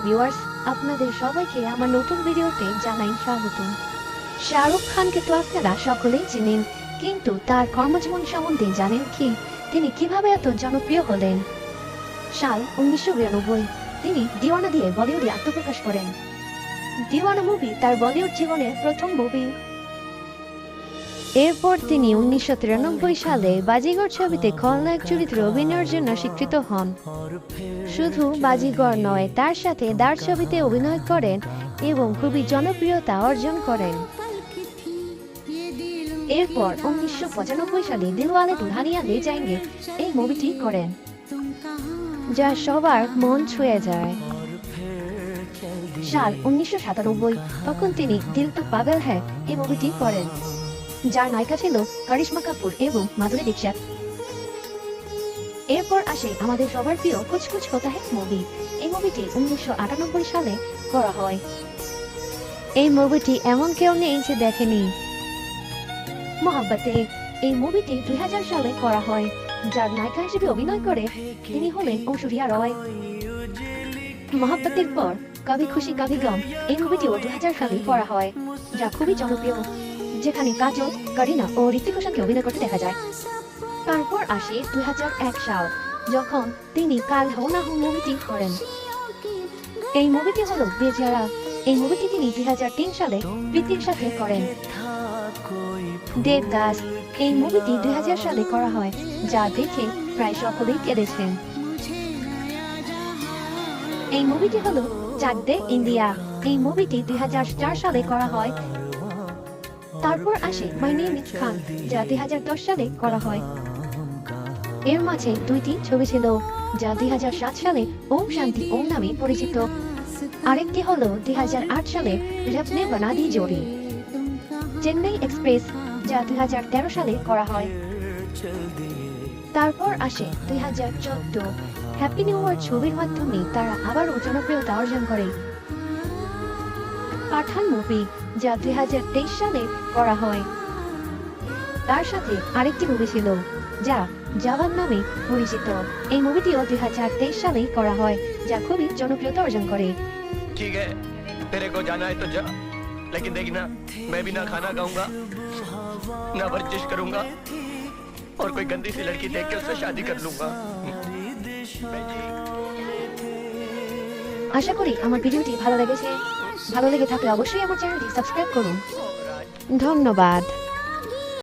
Viewers, আপনাদের সবাইকে আমার নতুন ভিডিওতে জানাই স্বাগতম। শাহরুখ খানকে তো আপনারা সকলেই চেনেন, কিন্তু তার কর্মজীবন সম্বন্ধে জানেন কি? তিনি কিভাবে এত জনপ্রিয় হলেন? সাল 1992 তিনি দিওয়ানা দিয়ে বলিউডে আত্মপ্রকাশ করেন। দিওয়ানা মুভি তার বলিউড জীবনের প্রথম মুভি। এরপর তিনি 1993 সালে বাজিগর ছবিতে খলনায়ক চরিত্রে অভিনয়ের জন্য স্বীকৃত হন। শুধু বাজিগর নয়, তার সাথে দার ছবিতে অভিনয় করেন এবং খুবই জনপ্রিয়তা অর্জন করেন। এরপর 1995 সালে দিলওয়ালে দুলহানিয়া লে যায়েঙ্গে এই মুভিটি করেন, যা সবার মন ছুঁয়ে যায়। সাল 1997 তখন তিনি দিল তো পাগল হ্যায় এই মুভিটি করেন, যার নায়িকা ছিল করিশ্মা কাপুর এবং মাধুরী দীক্ষিত। এরপর আসে আমাদের সবার প্রিয় কুছ কুছ হোতা হ্যায় মুভি। এই মুভিটি 1998 সালে করা হয়। এই মুভিটি এমন কেউ নেই যে দেখেনি। মোহাব্বতে এই মুভিটি 2000 সালে করা হয়, যার নায়িকা হিসেবে অভিনয় করে তিনি হলেন ঐশ্বরিয়া রয়। মোহাব্বতের পর কভি খুশি কভি গম এই মুভিটিও 2000 সালে করা হয়, যা খুবই জনপ্রিয়, যেখানে কাজল, করিনা ও ঋত্বিক রোশনকে অভিনয় করতে দেখা যায়। তারপর আসে 2001 সাল, যখন তিনি কাল হো না হো মুভিটি করেন। এই মুভিটি হলো বেচারা। এই মুভিটি তিনি 2003 সালে প্রীতির সাথে করেন। দেবদাস এই মুভিটি 2000 সালে করা হয়, যা দেখে প্রায় সকলেই কেঁদেছেন। এই মুভিটি হলো চাক দে ইন্ডিয়া। এই মুভিটি 2004 সালে করা হয়। তারপর আসে মাই নেম ইজ খান, যা 2010 সালে করা হয়। এর মাঝে দুইটি ছবি ছিল, যা 2007 সালে ওম শান্তি ওম নামে পরিচিত। আরেকটি হলো 2008 সালে রবনে বানা দি জোড়ি। চেন্নাই এক্সপ্রেস, যা 2013 সালে করা হয়। তারপর আসে 2014 হ্যাপি নিউ ইয়ার ছবির মাধ্যমে তারা আবারও জনপ্রিয়তা অর্জন করে। পাঠান মুভি, যা 2023 সালে করা হয়। তার সাথে আরেকটি মুভি ছিল, যা জওয়ান নামে পরিচিত। এই মুভিটিও 2023 সালে করা হয়, যা খুবই জনপ্রিয়তা অর্জন করে। ठीक है, तेरे को जाना है तो जा, लेकिन देखना मैं भी ना खाना खाऊंगा, ना वर्जिश करूंगा, और कोई गंदी सी लड़की देख के उससे शादी कर लूंगा। আশা করি আমার ভিডিওটি ভালো লেগেছে। ভালো লেগে থাকলে অবশ্যই আমার চ্যানেলটি সাবস্ক্রাইব করুন। ধন্যবাদ।